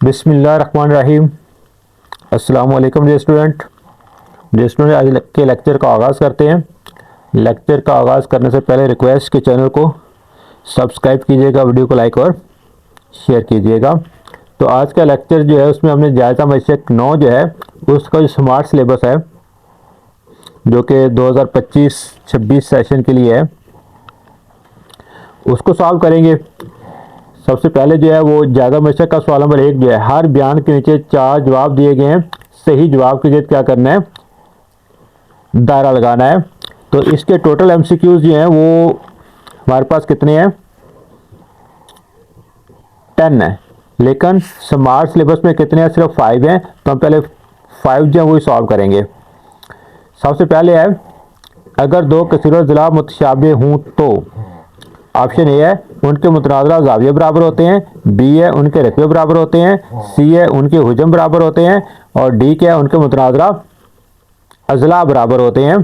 बिस्मिल्लाहिर्रहमानिर्रहीम। अस्सलाम वालेकुम डियर स्टूडेंट। आज के लेक्चर का आगाज़ करते हैं। लेक्चर का आगाज़ करने से पहले रिक्वेस्ट के चैनल को सब्सक्राइब कीजिएगा, वीडियो को लाइक और शेयर कीजिएगा। तो आज का लेक्चर जो है उसमें हमने जायज़ा मशक 9 जो है उसका जो स्मार्ट सिलेबस है जो कि 2025-26 सेशन के लिए है उसको सॉल्व करेंगे। सबसे पहले जो है वो जायज़ा मशक का सवाल नंबर 1 जो है, हर बयान के नीचे 4 जवाब दिए गए हैं। सही जवाब के लिए क्या करना है, दायरा लगाना है। तो इसके टोटल एमसीक्यूज जो हैं वो हमारे पास कितने हैं, 10 है। लेकिन स्मार्ट सिलेबस में कितने हैं, सिर्फ 5 हैं। तो हम पहले 5 जो है वही सॉल्व करेंगे। सबसे पहले है, अगर दो कसीर ज़िला मुतशाबे हों तो ऑप्शन ए है उनके मुतनाज़रा ज़ाविये बराबर होते हैं, बी है उनके रकबे बराबर होते हैं, सी है उनके हुजम बराबर होते हैं और डी क्या है उनके मुतनाज़रा अज़ला बराबर होते हैं।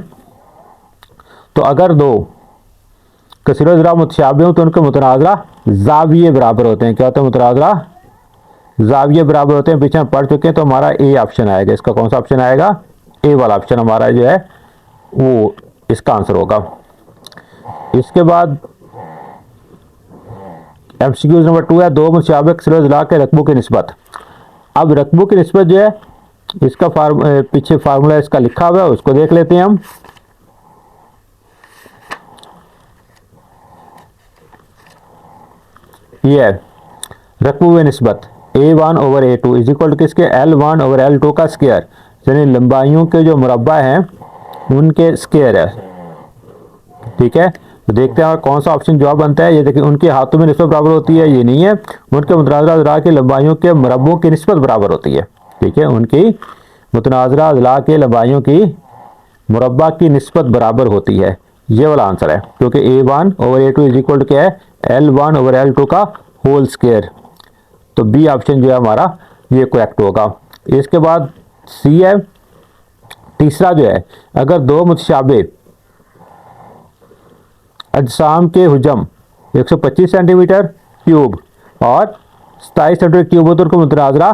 तो अगर दो कसीर ज़िला मुतशाबे हों तो उनके मुतनाज़रा ज़ाविये बराबर होते हैं। क्या होते हैं, मुतनाज़रा ज़ाविये बराबर होते हैं। पीछे हम पढ़ चुके हैं। तो हमारा ए ऑप्शन आएगा। इसका कौन सा ऑप्शन आएगा, ए वाला ऑप्शन हमारा जो है वो इसका आंसर होगा। इसके बाद एमसीक्यूज नंबर 2 है, दो मुतशाबिह ज़िला के रकबों की निस्बत। अब रकबों की निस्बत जो है इसका पीछे फार्मूला इसका लिखा हुआ है, उसको देख लेते हैं हम। ये है रकबों की निस्बत A1/A2 इज इक्वल टू किसके, L1/L2 का स्क्वायर, यानी लंबाइयों के जो मुरब्बा हैं उनके स्क्वायर है। ठीक है, तो देखते हैं कौन सा ऑप्शन जवाब बनता है। ये देखिए, उनके हाथों में निस्बत बराबर होती है, ये नहीं है। उनके मुतनाज़रा अज़ला की लंबाइयों के मुरब्बों की निस्बत बराबर होती है। ठीक है, उनकी मुतनाज़रा अज़ला के लंबाइयों की मुरब्बा की निस्बत बराबर होती है। ये वाला आंसर है, क्योंकि A1/A2 इज इक्वल टू क्या है, L1/L2 का होल स्क्वायर। तो बी ऑप्शन जो है हमारा ये करेक्ट होगा। इसके बाद सी है, तीसरा जो है, अगर दो मुतशाबे अजसाम के हुजम 125 सेंटीमीटर क्यूब और 27 सेंटीमीटर क्यूब हो तो उनको मुतनाज़रा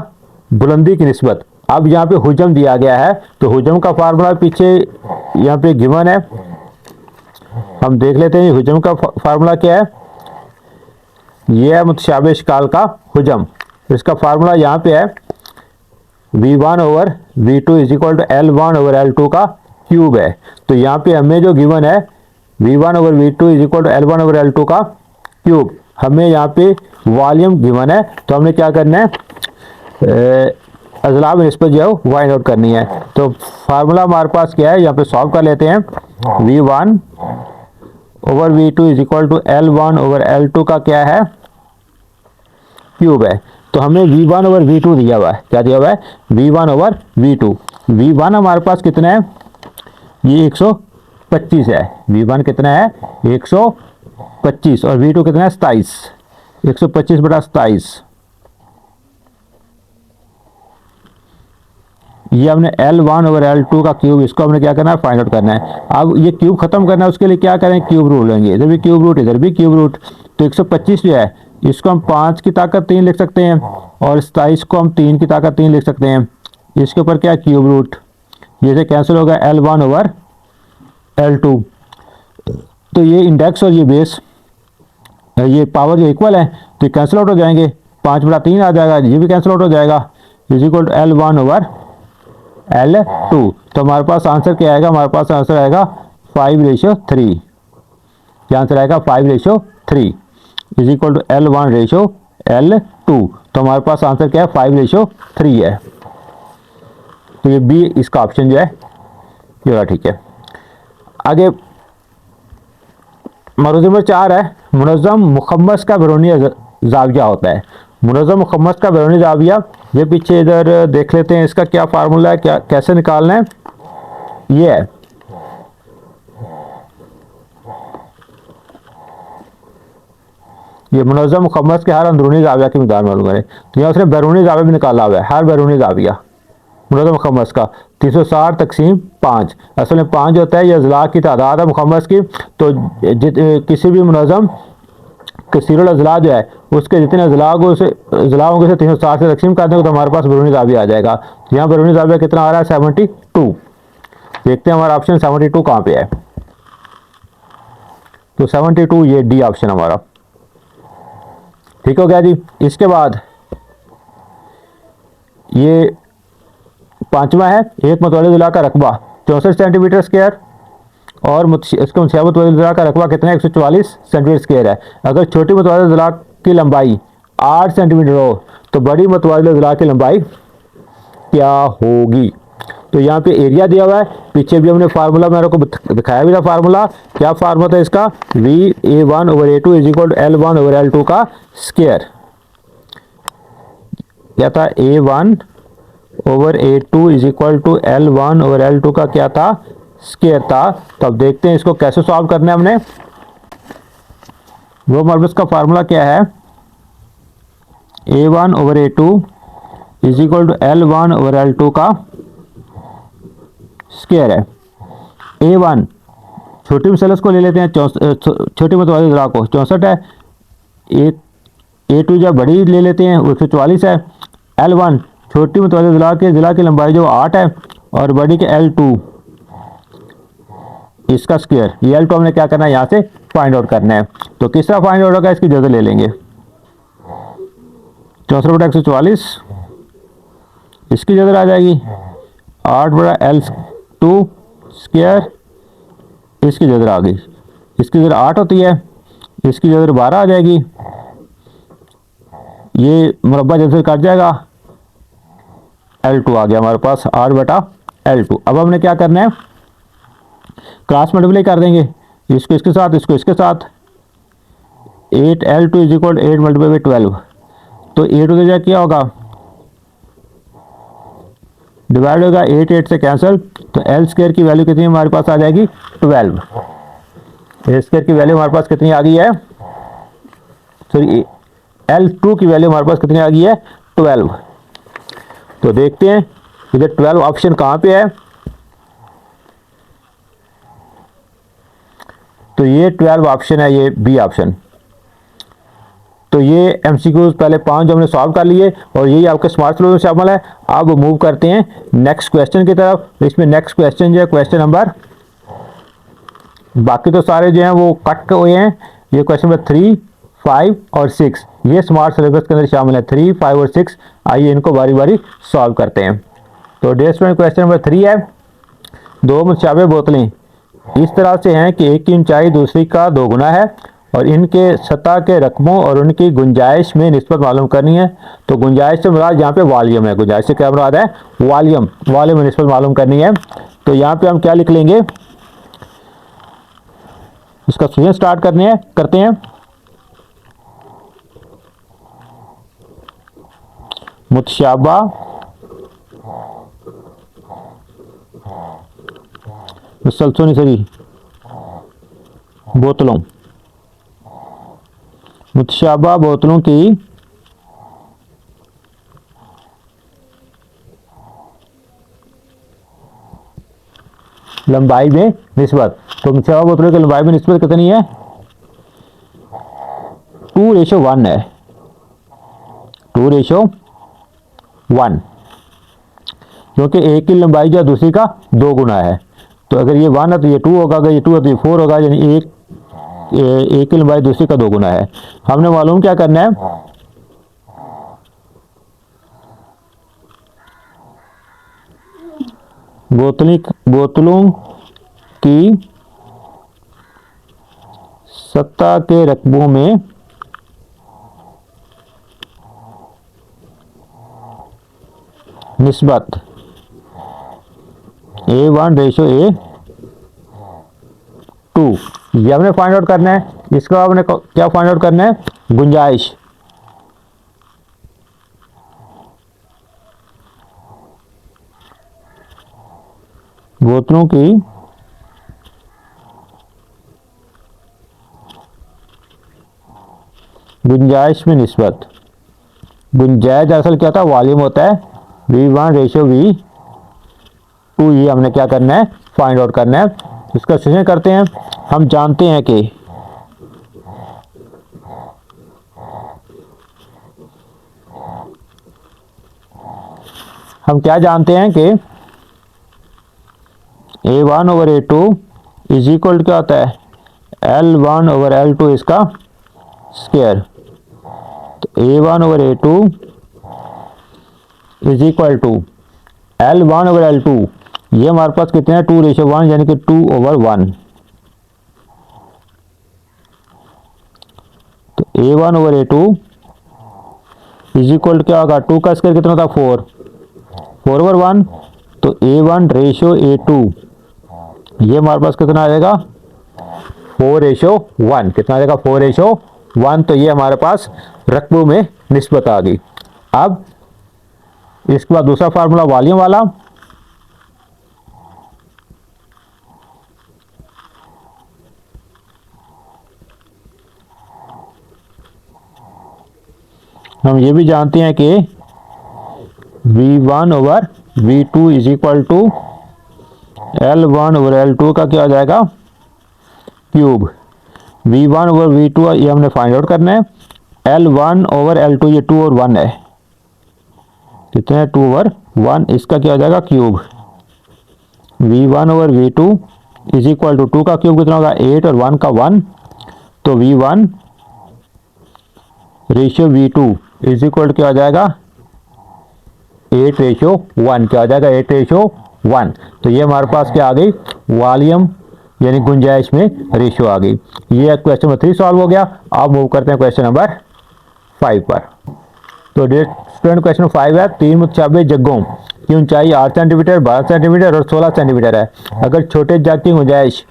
बुलंदी की निस्बत। अब यहाँ पे हुजम दिया गया है, तो हुजम का फार्मूला पीछे यहाँ पे गिवन है, हम देख लेते हैं। हुजम का फार्मूला क्या है, ये है मुतशाबे शिकाल का हुजम। इसका फार्मूला यहाँ पे है V1/V2 is equal to L1/L2 का क्यूब है। तो यहाँ पे हमें जो गिवन है V1/V2 is equal to L1/L2 का क्यूब, हमें यहाँ पे वॉल्यूम गिवन है। तो हमने क्या करना है, अज़ला में निस्बत जो है फाइंड आउट करनी है। तो फार्मूला हमारे पास क्या है, यहाँ पे सॉल्व कर लेते हैं। V1/V2 is equal to L1/L2 का क्या है, क्यूब है। तो हमें V1/V2 दिया हुआ है, क्या दिया हुआ है, V1/V2। V1 हमारे पास कितना है, ये 125 है। V1 कितना है, 125 और V2 कितना है, 27। 125/27 ये हमने L1/L2 का क्यूब, इसको हमने क्या करना है, फाइंड आउट करना है। अब ये क्यूब खत्म करना है, उसके लिए क्या करें, क्यूब रूट लेंगे। इधर भी क्यूब रूट, इधर भी क्यूब रूट। तो 125 जो है इसको हम 5 की ताकत 3 लिख सकते हैं और 27 को हम 3 की ताकत 3 लिख सकते हैं। इसके ऊपर क्या, क्यूब रूट, ये से कैंसिल होगा L1/L2। तो ये इंडेक्स और ये बेस, ये पावर जो इक्वल है तो ये कैंसिल आउट हो जाएंगे। 5/3 आ जाएगा, ये भी कैंसिल आउट हो जाएगा। Is equal to L1/L2। तो हमारे पास आंसर क्या आएगा, हमारे पास आंसर आएगा 5:3। क्या आंसर आएगा, 5:3 इज इक्वल टू L1/L2। तो हमारे पास आंसर क्या है, 5:3 है। तो ये बी इसका ऑप्शन जो है ये वाला ठीक है। आगे मरूज़ नंबर 4 है, मुनज़्ज़म मुखम्मस का बैरूनी ज़ाविया होता है। मुनज़्ज़म मुखम्मस का बैरूनी ज़ाविया, ये पीछे इधर देख लेते हैं, इसका क्या फार्मूला है, क्या कैसे निकालना है। ये है, ये मुनज़्ज़म मुखम्मस के हर अंदरूनी ज़ाविया की मिक़दार मालूम करें। तो यहाँ उसने बैरूनी ज़ाविया भी निकाला हुआ है, हर बैरूनी ज़ाविया मुनज़्ज़म मुखम्मस का 360 तक़सीम 5। असल में 5 होता है, यह अज़ला की तादाद है मुखम्मस की। तो किसी भी मुनज़्ज़म कसीरुल अज़ला जो है उसके जितने अज़ला होंगे उसे 360 से तकसीम कर देंगे तो हमारे पास बैरूनी ज़ाविया आ जाएगा। तो यहाँ बैरूनी ज़ाविया कितना आ रहा है 72। देखते हैं हमारा ऑप्शन 72 कहाँ पे है। तो 72 ये डी ऑप्शन हमारा ठीक हो गया जी। इसके बाद ये पांचवा है, एक मतवाले ज़िला का रकबा 64 सेंटीमीटर स्क्वायर और इसके मुशाबत मतवाले ज़िला का रकबा कितना है 144 सेंटीमीटर स्क्वायर है। अगर छोटी मतवाले ज़िला की लंबाई 8 सेंटीमीटर हो तो बड़ी मतवाले ज़िला की लंबाई क्या होगी। तो यहाँ पे एरिया दिया हुआ है, पीछे भी हमने फार्मूला मेरे को दिखाया भी था। फार्मूला क्या फार्मूला था इसका, VA1/A2 = L1/L2 का स्क्वायर। क्या था, A1/A2 = L1/L2 का क्या था, स्क्वायर था। तो अब देखते हैं इसको कैसे सॉल्व करना है हमने। वो मॉडल्स का फार्मूला क्या है, A1/A2 = L1/L2 का स्क्वायर है। A1 छोटी मसलस को ले लेते हैं, छोटी मतवाले ज़िला को 64 है। A2 जब बड़ी ले लेते हैं 144 है। L1 छोटी मतवाले ज़िला की लंबाई जो 8 है और बड़ी के L2 इसका स्क्वायर। ये L2 हमने क्या करना है यहाँ से फाइंड आउट करना है। तो किस तरह फाइंड आउट होगा, इसकी जगह ले लेंगे 64/144, इसकी जगह आ जाएगी 8/L2 स्क्वायर, इसकी जगह आ गई, इसकी जगह 8 होती है, इसकी जगह 12 आ जाएगी। ये मुरब्बा जैसे कट जाएगा, L2 आ गया हमारे पास 8/L2। अब हमने क्या करना है, क्रॉस मल्टीप्लाई कर देंगे, इसको इसके साथ, इसको इसके साथ। 8L2 = 8 × 12। तो 8 उधर जाके क्या होगा, डिवाइड होगा, 8 से कैंसिल। तो L स्क्वायर की वैल्यू कितनी हमारे पास आ जाएगी 12। L स्क्वायर की वैल्यू हमारे पास कितनी आ गई है, सॉरी L2 की वैल्यू हमारे पास कितनी आ गई है 12। तो देखते हैं इधर 12 ऑप्शन कहाँ पे है। तो ये 12 ऑप्शन है, ये बी ऑप्शन। तो ये MCQs पहले 5 जो हमने सॉल्व कर लिए और यही आपके स्मार्ट स्लो में शामिल है। अब मूव करते हैं नेक्स्ट क्वेश्चन की तरफ। इसमें नेक्स्ट क्वेश्चन जो है क्वेश्चन नंबर, बाकी तो सारे जो हैं वो कट हुए हैं। ये क्वेश्चन नंबर 3, 5 और 6 ये स्मार्ट सिलेबस के अंदर शामिल है। 3, 5 और 6 आइए इनको बारी बारी सॉल्व करते हैं। तो डियर स्टूडेंट क्वेश्चन नंबर 3 है, दो मुतशाबिह बोतलें इस तरह से हैं कि एक की ऊंचाई दूसरी का 2 गुना है और इनके सतह के रकबों और उनकी गुंजाइश में निस्बत मालूम करनी है। तो गुंजाइश से मुराद यहाँ पे वॉल्यूम है, गुंजाइश से क्या मुराद है, वॉल्यूम में निस्बत मालूम करनी है। तो यहाँ पे हम क्या लिख लेंगे, इसका सॉल्यूशन स्टार्ट करते हैं। मुतशाबा बोतलों, मुतशाबा बोतलों की लंबाई में निस्बत। तो मुतशाबा बोतलों की लंबाई में निस्बत कितनी है, 2:1 है, 2:1, क्योंकि एक की लंबाई जो दूसरी का 2 गुना है। तो अगर ये 1 है तो ये 2 होगा, अगर ये 2 है तो ये 4 होगा, यानी एक की लंबाई दूसरी का 2 गुना है। हमने मालूम क्या करना है, बोतलों की सतह के रकबों में निस्बत A1:A2 ये हमने फाइंड आउट करना है। इसका हमने क्या फाइंड आउट करना है, गुंजाइश। बोतलों की गुंजाइश में निस्बत, गुंजाइश असल क्या था, वॉल्यूम होता है, V1:V2। ये हमने क्या करना है, फाइंड आउट करना है। इसका सॉल्यूशन करते हैं। हम जानते हैं कि हम क्या जानते हैं कि A1 over A2 is equal क्या होता है, L1 ओवर L2 इसका स्क्वायर। तो A1 over A2 is equal to L1 over L2, ये हमारे पास कितने हैं 2:1 यानी कि 2/1। तो A1 over A2 is equal क्या होगा, 2 का स्क्वायर कितना था 4, 4/1। तो A1 रेशो A2 ये हमारे पास कितना आ जाएगा 4:1, कितना आ जाएगा 4:1। तो ये हमारे पास रकबों में निस्बत आ गई। अब इसके बाद दूसरा फार्मूला वॉल्यूम वाला, हम ये भी जानते हैं कि V1 over V2 is equal to L1 over L2 का क्या हो जाएगा क्यूब। V1 ओवर V2 ये हमने फाइंड आउट करना है। L1 ओवर L2 ये 2 और 1 है, कितने हैं 2/1, इसका क्या हो जाएगा cube. V1 over V2 is equal to 2 का क्यूब कितना होगा 8 और 1 का 1। तो V1 ratio V2 is equal क्या हो जाएगा 8:1, क्या हो जाएगा 8:1। तो ये हमारे पास क्या आ गई वॉल्यूम यानी गुंजाइश में रेशियो आ गई। ये क्वेश्चन नंबर 3 सॉल्व हो गया। अब मूव करते हैं क्वेश्चन नंबर 5 पर। तो स्टूडेंट क्वेश्चन 5 है, 3 मुतशाबिह जगहों की ऊंचाई 8 सेंटीमीटर, 12 सेंटीमीटर और 16 सेंटीमीटर है। अगर छोटे जग की गुंजाइश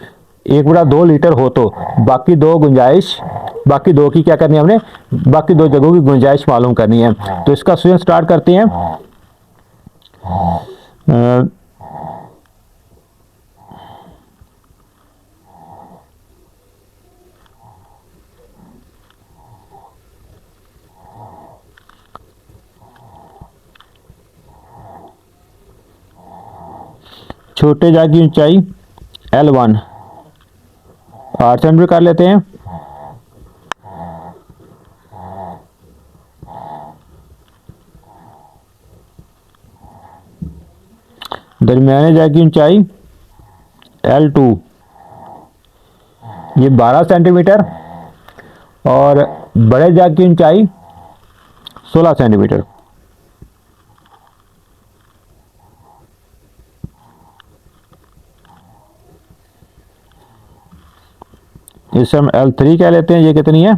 1/2 लीटर हो तो बाकी दो की क्या करनी है हमने, बाकी 2 जगहों की गुंजाइश मालूम करनी है। तो इसका सॉल्यूशन स्टार्ट करते हैं। छोटे जग की ऊंचाई L1 8 सेंटीमीटर कर लेते हैं। दरमियाने जग की ऊंचाई L2 ये 12 सेंटीमीटर और बड़े जग की ऊंचाई 16 सेंटीमीटर। इसे हम L3 कह लेते हैं। ये कितनी है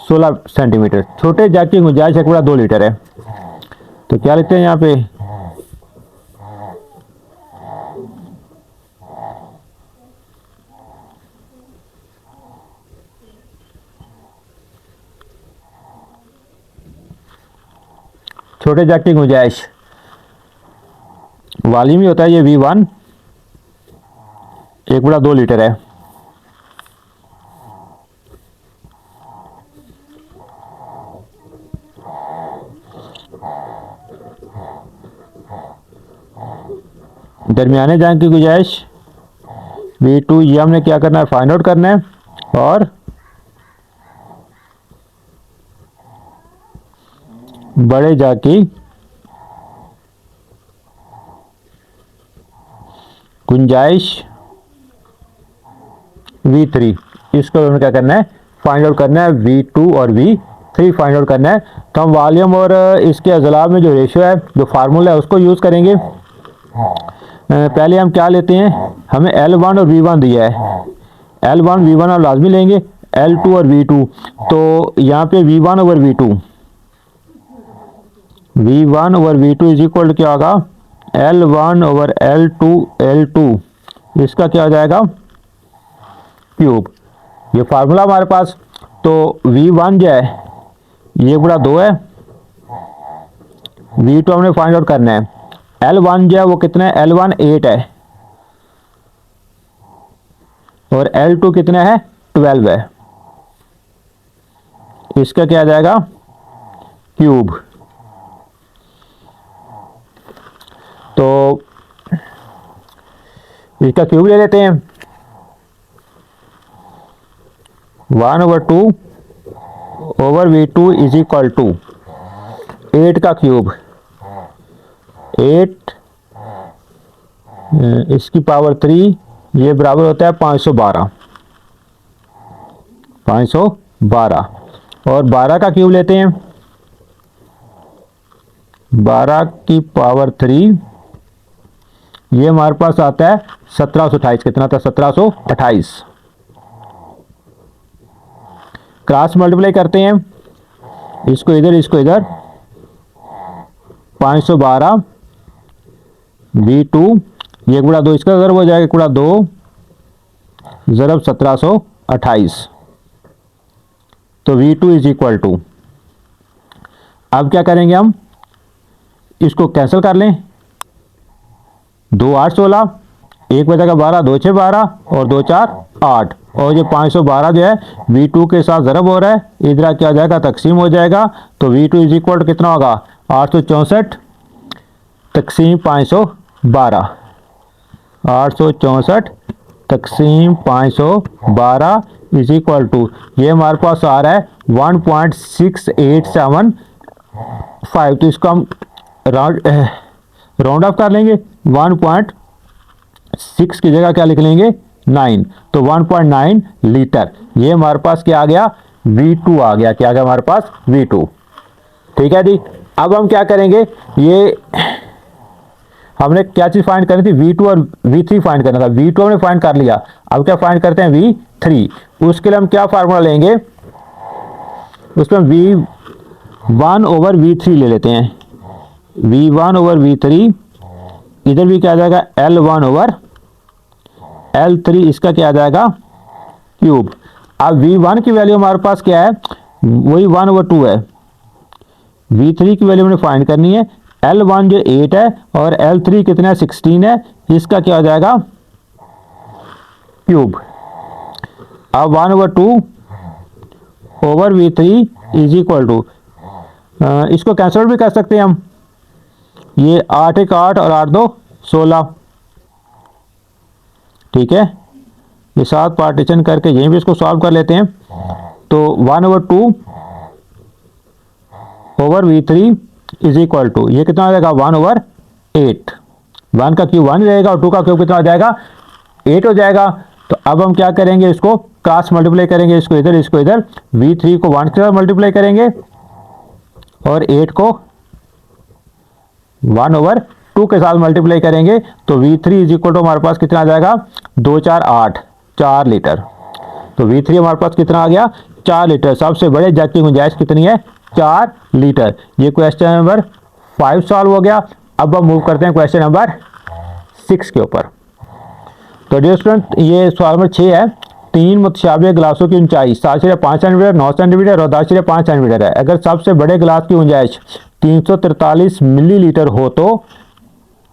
16 सेंटीमीटर। छोटे जग की गुंजाइश 1/2 लीटर है। तो क्या लिखते हैं यहाँ पे छोटे जग की गुंजाइश वॉल्यूम ही होता है ये V1 1/2 लीटर है। दरमियाने जग की गुंजाइश V2 ये हमने क्या करना है फाइंड आउट करना है। और बड़े जग की गुंजाइश V3 इसको हमें क्या करना है फाइंड आउट करना है। V2 और V3 फाइंड आउट करना है। तो हम वॉल्यूम और इसके अजला में जो रेशियो है जो फार्मूला है उसको यूज़ करेंगे। पहले हम क्या लेते हैं, हमें L1 और V1 दिया है। L1 V1 और लाजमी लेंगे, L2 और V2। तो यहाँ पे V1 over V2 is equal क्या होगा L1 ओवर L2 इसका क्या हो जाएगा क्यूब। ये फार्मूला हमारे पास। तो V1 जो है ये 1/2 है, V2 हमने फाइंड आउट करना है। L1 जो है वो कितना है L1 8 है और L2 कितना है 12 है। इसका क्या आ जाएगा क्यूब। तो इसका क्यूब ले लेते हैं। 1/2 over V2 is equal to 8 का क्यूब 8 इसकी पावर 3, ये बराबर होता है 512। 512 और 12 का क्यूब लेते हैं, 12 की पावर 3, ये हमारे पास आता है 1728। कितना था? 1728। क्रॉस मल्टीप्लाई करते हैं, इसको इधर इसको इधर, 512 V2, ये 1 बटा 2 इसका ज़रब हो जाएगा, 1 बटा 2 ज़रब 1728। तो V2 इज इक्वल टू, अब क्या करेंगे हम, इसको कैंसिल कर लें, 2 8 16, 1 बचा 12, 2 6 12 और 2 4 8, और ये 512 जो है V2 के साथ ज़रब हो रहा है, इधर क्या हो जाएगा, तकसीम हो जाएगा। तो V2 इज इक्वल टू कितना होगा, 864 तकसीम 512, 864 तकसीम 512 इज इक्वल टू, ये हमारे पास आ रहा है 1.6875। तो इसको हम राउंड ऑफ कर लेंगे, 1.6 की जगह क्या लिख लेंगे, 9, तो 1.9 लीटर। ये हमारे पास क्या आ गया, V2 आ गया। क्या आ गया हमारे पास, V2। ठीक है जी। अब हम क्या करेंगे, ये हमने क्या चीज फाइंड करनी थी, V2 और V3 फाइंड करना था। V2 हमने फाइंड कर लिया, अब क्या फाइंड करते हैं, V3। उसके लिए हम क्या फार्मूला लेंगे, उसमें V1 ओवर V3 ले लेते हैं, V1 ओवर V3, इधर भी क्या आ जाएगा, L1 ओवर L3, इसका क्या आ जाएगा, क्यूब। अब V1 की वैल्यू हमारे पास क्या है, वही 1 ओवर 2 है। V3 की वैल्यू हमने फाइंड करनी है, L1 जो 8 है और L3 कितना है, 16 है, इसका क्या हो जाएगा, क्यूब। अब 1 over 2 over V3 is equal to, इसको कैंसिल भी कर सकते हैं हम, ये 8 1 8 और 8 2 16। ठीक है, ये 7 पार्टीशन करके यहीं भी इसको सॉल्व कर लेते हैं। तो 1 over 2 over V3 is equal to, ये कितना हो जाएगा, 1 ओवर 8। 1 का क्यूब 1 रहेगा और 2 का क्यूब कितना हो जाएगा, 8 हो जाएगा। तो अब हम क्या करेंगे, इसको क्रॉस मल्टीप्लाई करेंगे, इसको इधर इसको इधर, V3 को 1 के साथ मल्टीप्लाई करेंगे और 8 को 1 ओवर 2 के साथ मल्टीप्लाई करेंगे। तो V3 इज इक्वल टू हमारे पास कितना आ जाएगा, 2 4 8, 4 लीटर। तो V3 हमारे पास कितना आ गया, 4 लीटर। सबसे बड़े जग की गुंजाइश कितनी है, 4 लीटर। ये क्वेश्चन नंबर 5 सॉल्व हो गया। अब हम मूव करते हैं क्वेश्चन नंबर 6 के ऊपर। तो डियर स्टूडेंट, ये सवाल नंबर 6 है, 3 मुतशाबिह गिलासों की ऊंचाई 7.5 सेंटीमीटर, 9 सेंटीमीटर और 10.5 सेंटीमीटर है। अगर सबसे बड़े गिलास की गुंजाइश 343 मिलीलीटर हो तो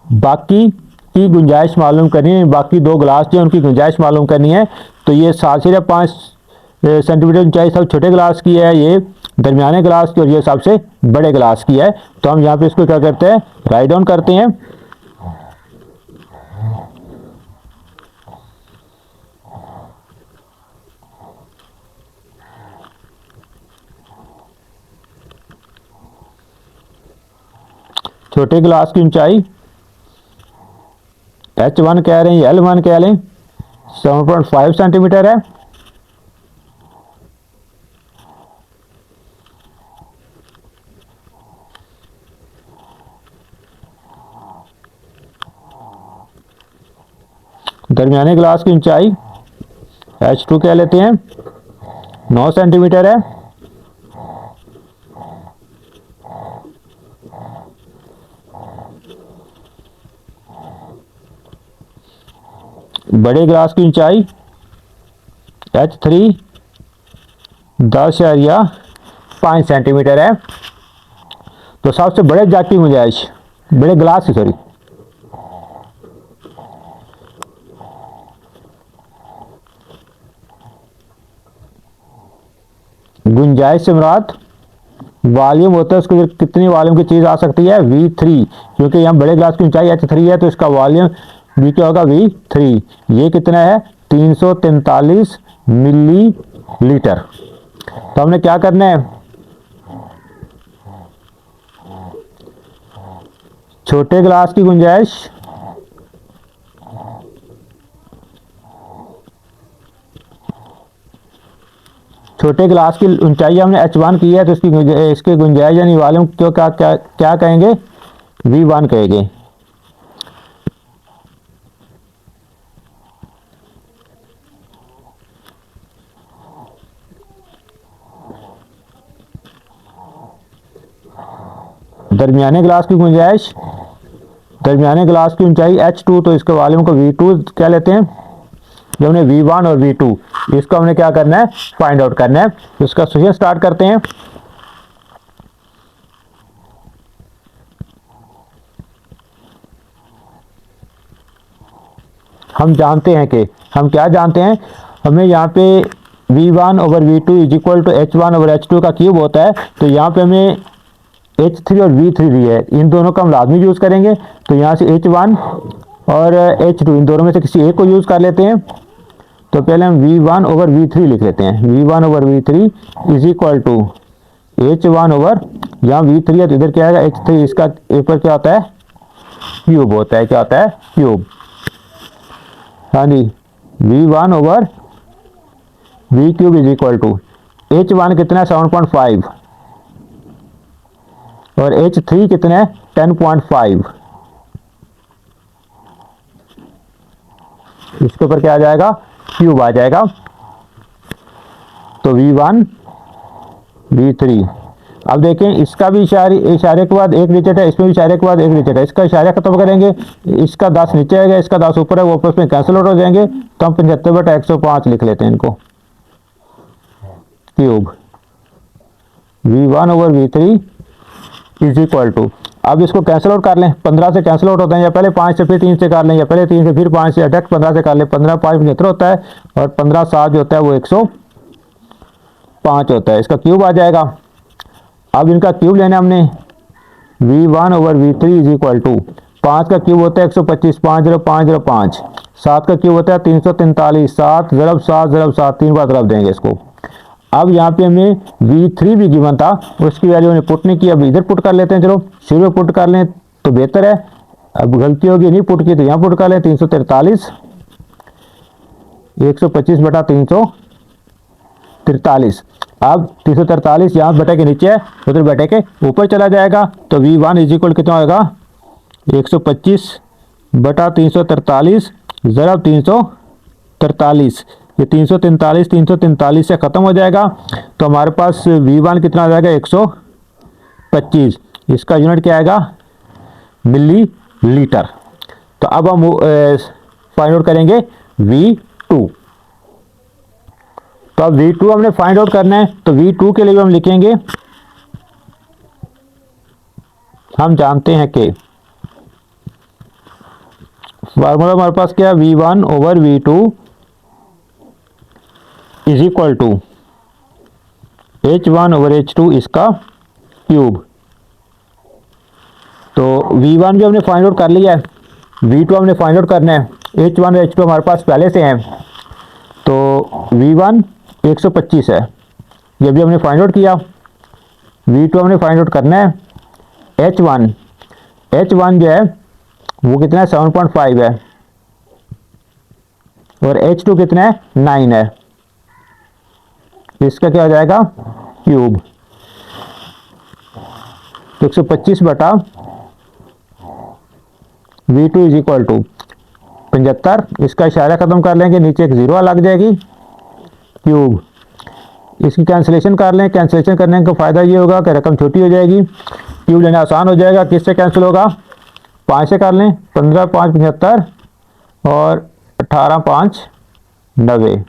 बाकी की गुंजाइश मालूम करनी है। बाकी 2 गिलास जो उनकी गुंजाइश मालूम करनी है। तो ये 7.5 सेंटीमीटर ऊंचाई सब छोटे गिलास की है, ये दरमियाने गिलास की और ये सबसे बड़े गिलास की है। तो हम यहाँ पे इसको क्या करते हैं, राइट डाउन करते हैं। छोटे गिलास की ऊंचाई H1 कह रहे हैं, L1 कह लें, 7.5 सेंटीमीटर है। दरमियाने गिलास की ऊंचाई H2 कह लेते हैं, 9 सेंटीमीटर है। बड़े गिलास की ऊंचाई H3 10.5 सेंटीमीटर है। तो सबसे बड़े जग की गुंजाइश, बड़े गिलास की सॉरी, गुंजाइश से मुराद वॉल्यूम होता है, उसको कितनी वॉल्यूम की चीज़ आ सकती है, V3। क्योंकि यहाँ बड़े गिलास की ऊंचाई H3 है तो इसका वॉल्यूम V क्या होगा, V3। ये कितना है, 343 मिलीलीटर। तो हमने क्या करना है, छोटे गिलास की गुंजाइश छोटे गिलास की ऊंचाई हमने h1 की है, तो इसकी गुंजाइश यानी वॉल्यूम क्यों क्या क्या क्या कहेंगे, V1 कहेंगे। दरमियाने गिलास की गुंजाइश, दरमियाने गिलास की ऊंचाई h2, तो इसके वॉल्यूम को V2 क्या लेते हैं। जो हमने V1 और V2 इसको हमने क्या करना है, फाइंड आउट करना है। तो इसका सॉल्यूशन स्टार्ट करते हैं। हम जानते हैं कि हम क्या जानते हैं, हमें यहाँ पे V1 over V2 is equal to H1 over H2 का क्यूब होता है। तो यहाँ पे हमें H3 और V3 दी है, इन दोनों का हम लाजमी यूज़ करेंगे। तो यहाँ से H1 और H2 इन दोनों में से किसी एक को यूज़ कर लेते हैं। तो पहले हम V1 ओवर V3 लिख लेते हैं। V1 over V3 is equal to H1 over, यहाँ V3 है तो इधर क्या आएगा H3, इसका ऊपर क्या होता है, क्यूब होता है। क्या होता है, क्यूब। हाँ जी, V1 over V cube is equal to H1 कितना है 7.5 और H3 कितना है 10.5। इसके ऊपर क्या आ जाएगा, क्यूब आ जाएगा। तो V1 V3, अब देखें इसका भी इशारे के बाद एक डिजिट है, इसमें भी इशारे के बाद एक डिजिट है। इसका इशारा खत्म करेंगे, इसका 10 नीचे आएगा, इसका 10 ऊपर है, वो आपस में कैंसिल आउट हो जाएंगे। तो हम 75/105 लिख लेते हैं इनको, cube. V1 over V3 is equal to, अब इसको कैंसिल आउट कर लें, 15 से कैंसिल आउट होता है, या पहले 5 से फिर 3 से कर लें, या पहले 3 से फिर 5 से, डायरेक्ट 15 से कर लें। 15 5 75 होता है और 15 7 जो होता है वो 105 होता है। इसका क्यूब आ जाएगा। अब इनका क्यूब लेना हमने, V1 over V3 is equal to 5 का क्यूब होता है 125, 50505। 7 का क्यूब होता है 343, 7 ज़रब 7 ज़रब 7, 3 बार ज़रब देंगे इसको। अब यहाँ पे हमें V3 भी गिवन था, उसकी वैल्यू हमने पुट नहीं की, अब इधर पुट कर लेते हैं। चलो शुरू में पुट कर लें तो बेहतर है, अब गलती होगी नहीं पुट की तो यहाँ पुट कर लें। 343 125/343। अब 343 यहाँ बटे के नीचे है, उधर बटे के ऊपर चला जाएगा। तो V1 इज इक्वल कितना होगा, 125/343 ज़रब 343। ये 343 से ख़त्म हो जाएगा। तो हमारे पास V1 कितना आ जाएगा, 125। इसका यूनिट क्या आएगा, मिली लीटर। तो अब हम फाइंड आउट करेंगे V2। तो अब V2 हमने फाइंड आउट करना है, तो V2 के लिए हम लिखेंगे, हम जानते हैं कि फार्मूला हमारे पास क्या है, V1 over V2 is equal to H1 over H2 इसका क्यूब। तो V1 भी हमने फाइंड आउट कर लिया है, V2 हमने फाइंड आउट करना है। H1 और H2 हमारे पास पहले से हैं। तो V1 125 है, ये भी हमने फाइंड आउट किया। V2 हमने फाइंड आउट करना है। H1 जो है वो कितना है 7.5 है और H2 कितना है 9 है। इसका क्या हो जाएगा, क्यूब। तो 125 बटा V2 इज इक्वल टू 75। इसका इशारा खत्म कर लेंगे, नीचे एक जीरो लग जाएगी, क्यूब। इसकी कैंसिलेशन कर लें, कैंसिलेशन करने का फ़ायदा ये होगा कि रकम छोटी हो जाएगी, क्यूब लेना आसान हो जाएगा। किससे कैंसिल होगा, 5 से कर लें, 15 5 75 और 18 5 90।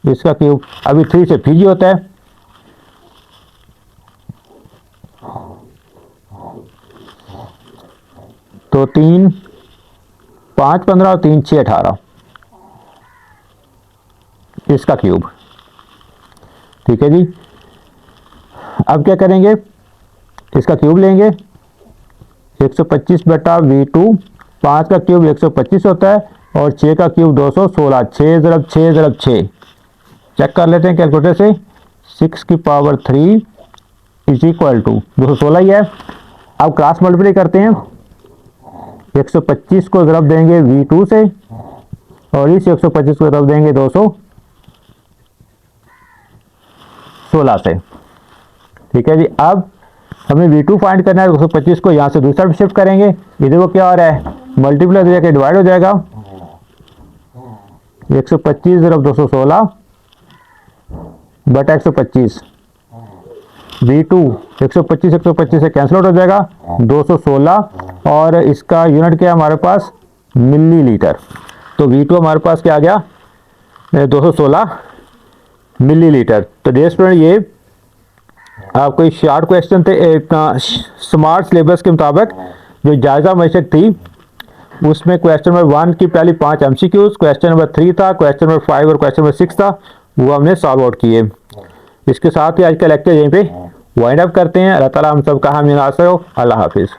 इसका क्यूब अभी 3 से फिर होता है। तो 3 5 15 और 3 6 18 इसका क्यूब। ठीक है जी। अब क्या करेंगे, इसका क्यूब लेंगे, 125 बटा V2, 5 का क्यूब 125 होता है और 6 का क्यूब 216, 6 ज़रब 6 ज़रब 6। चेक कर लेते हैं कैलकुलेटर से, 6 की पावर 3 इज इक्वल टू 216 ही है। अब क्रॉस मल्टीप्लाई करते हैं, 125 को ज़रब देंगे V2 से और इस 125 को ज़रब देंगे 216 से। ठीक है जी, अब हमें V2 फाइंड करना है। 225 को यहाँ से दूसरा शिफ्ट करेंगे, इधर को क्या हो रहा है, मल्टीप्लाई हो जाएगा, डिवाइड हो जाएगा। 125 ज़रब 216 बटा 125, V2 125 से कैंसिल आउट हो जाएगा, 216 और इसका यूनिट क्या है हमारे पास, मिलीलीटर। तो V2 हमारे पास क्या आ गया, 216 मिलीलीटर। तो डियर स्टूडेंट, ये आपको शॉर्ट क्वेश्चन थे स्मार्ट सिलेबस के मुताबिक जो जायज़ा मशक थी, उसमें क्वेश्चन नंबर 1 की पहली 5 MCQs, क्वेश्चन नंबर 3 था, क्वेश्चन नंबर 5 और क्वेश्चन नंबर 6 था, वो हमने सॉल्व आउट किए। इसके साथ ही आज का लेक्चर यहीं पे वाइंड अप करते हैं। अल्लाह ताला हम सब का हामी नासिर हो। अल्लाह हाफिज़।